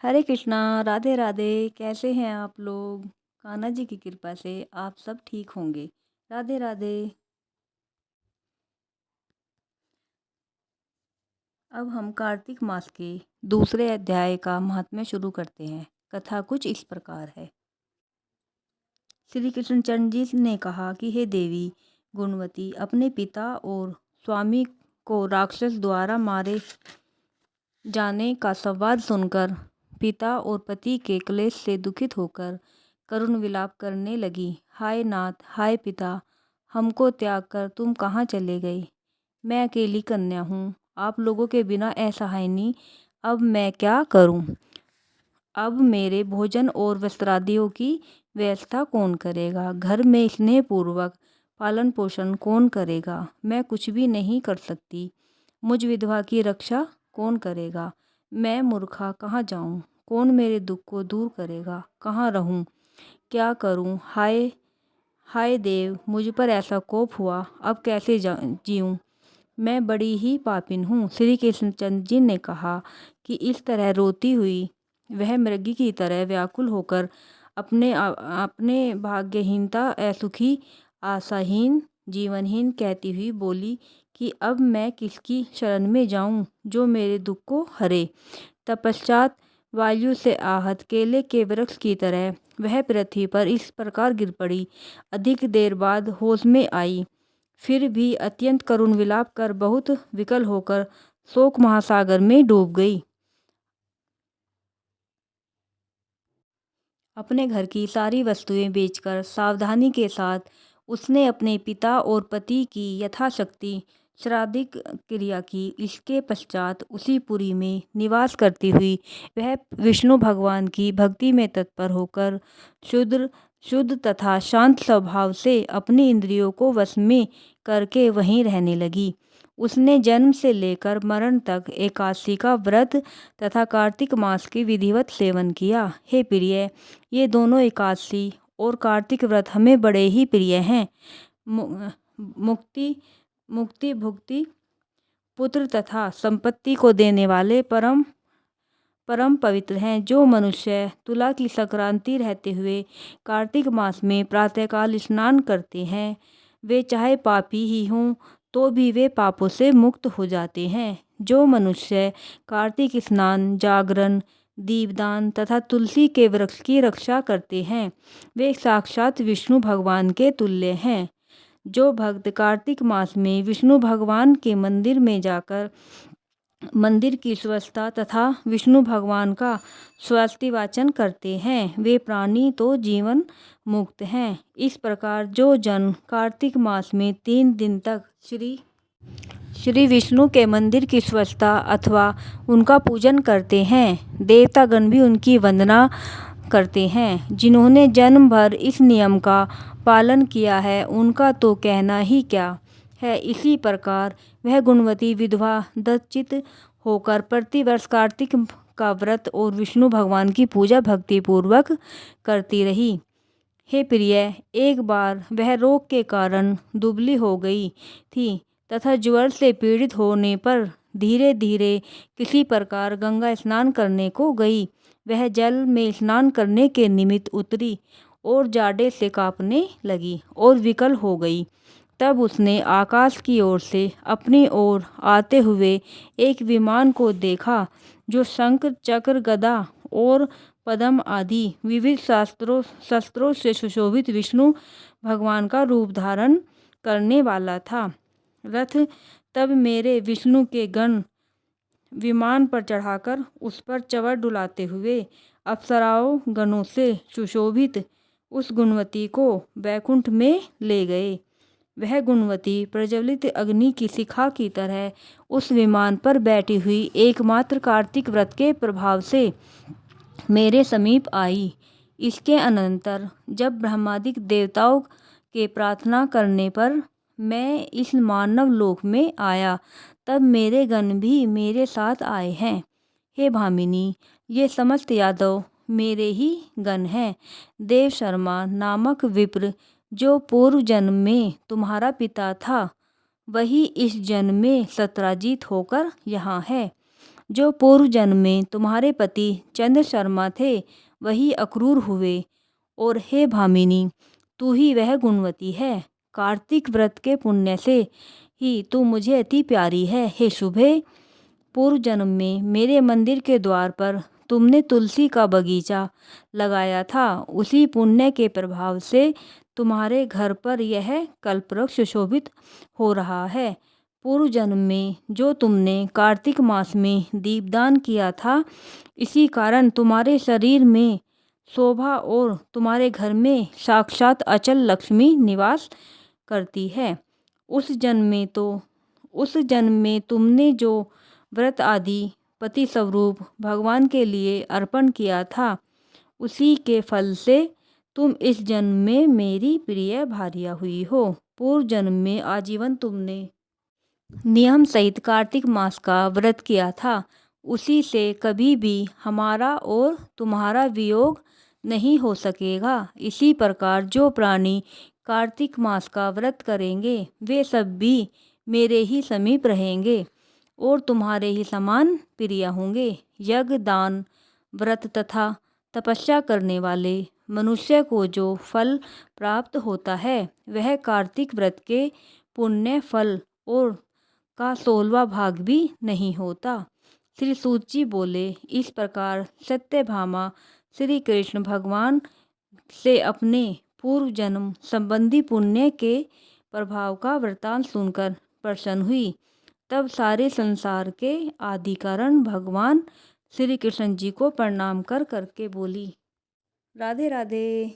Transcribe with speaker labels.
Speaker 1: हरे कृष्णा, राधे राधे। कैसे हैं आप लोग? कान्हा जी की कृपा से आप सब ठीक होंगे। राधे राधे। अब हम कार्तिक मास के दूसरे अध्याय का महात्म्य शुरू करते हैं। कथा कुछ इस प्रकार है। श्री कृष्णचंद्र जी ने कहा कि हे देवी गुणवती, अपने पिता और स्वामी को राक्षस द्वारा मारे जाने का संवाद सुनकर पिता और पति के क्लेश से दुखित होकर करुण विलाप करने लगी। हाय नाथ, हाय पिता, हमको त्याग कर तुम कहाँ चले गए? मैं अकेली कन्या हूँ, आप लोगों के बिना असहायनी। अब मैं क्या करूँ? अब मेरे भोजन और वस्त्रादियों की व्यवस्था कौन करेगा? घर में स्नेहपूर्वक पालन पोषण कौन करेगा? मैं कुछ भी नहीं कर सकती। मुझ विधवा की रक्षा कौन करेगा? मैं मूर्खा कहाँ जाऊँ? कौन मेरे दुख को दूर करेगा? कहाँ रहूँ? क्या करूँ? हाय हाय देव, मुझ पर ऐसा कोप हुआ, अब कैसे जीऊँ? मैं बड़ी ही पापिन हूँ। श्री कृष्णचंद्र जी ने कहा कि इस तरह रोती हुई वह मृगी की तरह व्याकुल होकर अपने भाग्यहीनता, असुखी, आशाहीन, जीवनहीन कहती हुई बोली कि अब मैं किसकी शरण में जाऊं जो मेरे दुख को हरे। तत्पश्चात वायु से आहत केले के वृक्ष की तरह वह पृथ्वी पर इस प्रकार गिर पड़ी। अधिक देर बाद होश में आई, फिर भी अत्यंत करुण विलाप कर बहुत विकल होकर शोक महासागर में डूब गई। अपने घर की सारी वस्तुएं बेचकर सावधानी के साथ उसने अपने पिता और पति की यथाशक्ति श्राद्धिक क्रिया की। इसके पश्चात उसी पुरी में निवास करती हुई वह विष्णु भगवान की भक्ति में तत्पर होकर शुद्ध शुद्ध तथा शांत स्वभाव से अपनी इंद्रियों को वश में करके वहीं रहने लगी। उसने जन्म से लेकर मरण तक एकादशी का व्रत तथा कार्तिक मास के विधिवत सेवन किया। हे प्रिय, ये दोनों एकादशी और कार्तिक व्रत हमें बड़े ही प्रिय हैं। मुक्ति मुक्ति भुक्ति पुत्र तथा संपत्ति को देने वाले परम परम पवित्र हैं। जो मनुष्य तुला की संक्रांति रहते हुए कार्तिक मास में प्रातःकाल स्नान करते हैं, वे चाहे पापी ही हों तो भी वे पापों से मुक्त हो जाते हैं। जो मनुष्य कार्तिक स्नान, जागरण, दीपदान तथा तुलसी के वृक्ष की रक्षा करते हैं, वे साक्षात विष्णु भगवान के तुल्य हैं। जो भक्त कार्तिक मास में विष्णु भगवान के मंदिर में जाकर मंदिर की स्वच्छता तथा विष्णु भगवान का स्वस्ति वाचन करते हैं, वे प्राणी तो जीवन मुक्त हैं। इस प्रकार जो जन कार्तिक मास में 3 दिन तक श्री विष्णु के मंदिर की स्वच्छता अथवा उनका पूजन करते हैं, देवतागण भी उनकी वंदना करते हैं। जिन्होंने जन्म भर इस नियम का पालन किया है, उनका तो कहना ही क्या है। इसी प्रकार वह गुणवती विधवा दत्तचित होकर प्रतिवर्ष कार्तिक का व्रत और विष्णु भगवान की पूजा भक्ति पूर्वक करती रही। हे प्रिय, एक बार वह रोग के कारण दुबली हो गई थी तथा ज्वर से पीड़ित होने पर धीरे धीरे किसी प्रकार गंगा स्नान करने को गई। वह जल में स्नान करने के निमित्त उतरी और जाड़े से कांपने लगी और विकल हो गई। तब उसने आकाश की ओर से अपनी ओर आते हुए एक विमान को देखा, जो शंख, चक्र, गदा और पद्म आदि विविध शस्त्रों से सुशोभित विष्णु भगवान का रूप धारण करने वाला था। रथ तब मेरे विष्णु के गण विमान पर चढ़ाकर उस पर चवर डुलाते हुए अप्सराओं गणों से सुशोभित उस गुणवती को वैकुंठ में ले गए। वह गुणवती प्रज्वलित अग्नि की शिखा की तरह उस विमान पर बैठी हुई एकमात्र कार्तिक व्रत के प्रभाव से मेरे समीप आई। इसके अनंतर जब ब्रह्मादिक देवताओं के प्रार्थना करने पर मैं इस मानव लोक में आया, तब मेरे गण भी मेरे साथ आए हैं। हे भामिनी, ये समस्त यादव मेरे ही गण हैं। देव शर्मा नामक विप्र, जो पूर्व जन्म में तुम्हारा पिता था, वही इस जन्म में सत्राजित होकर यहाँ है। जो पूर्व जन्म में तुम्हारे पति चंद्र शर्मा थे वही अक्रूर हुए। और हे भामिनी, तू ही वह गुणवती है। कार्तिक व्रत के पुण्य से ही तू मुझे अति प्यारी है। हे शुभे, पूर्व जन्म में मेरे मंदिर के द्वार पर तुमने तुलसी का बगीचा लगाया था। उसी पुण्य के प्रभाव से तुम्हारे घर पर यह कल्पवृक्ष सुशोभित हो रहा है। पूर्व जन्म में जो तुमने कार्तिक मास में दीपदान किया था, इसी कारण तुम्हारे शरीर में शोभा और तुम्हारे घर में साक्षात अचल लक्ष्मी निवास करती है। उस जन्म में तुमने जो व्रत आदि पति स्वरूप भगवान के लिए अर्पण किया था, उसी के फल से तुम इस जन्म में मेरी प्रिय भार्या हुई हो। पूर्व जन्म में आजीवन तुमने नियम सहित कार्तिक मास का व्रत किया था, उसी से कभी भी हमारा और तुम्हारा वियोग नहीं हो सकेगा। इसी प्रकार जो प्राणी कार्तिक मास का व्रत करेंगे वे सब भी मेरे ही समीप रहेंगे और तुम्हारे ही समान प्रिय होंगे। यज्ञ, दान, व्रत तथा तपस्या करने वाले मनुष्य को जो फल प्राप्त होता है वह कार्तिक व्रत के पुण्य फल और का 16वां भाग भी नहीं होता। श्री सूत जी बोले, इस प्रकार सत्यभामा श्री कृष्ण भगवान से अपने पूर्व जन्म संबंधी पुण्य के प्रभाव का वृतांत सुनकर प्रसन्न हुई। तब सारे संसार के आदि कारण भगवान श्री कृष्ण जी को प्रणाम कर करके बोली, राधे राधे।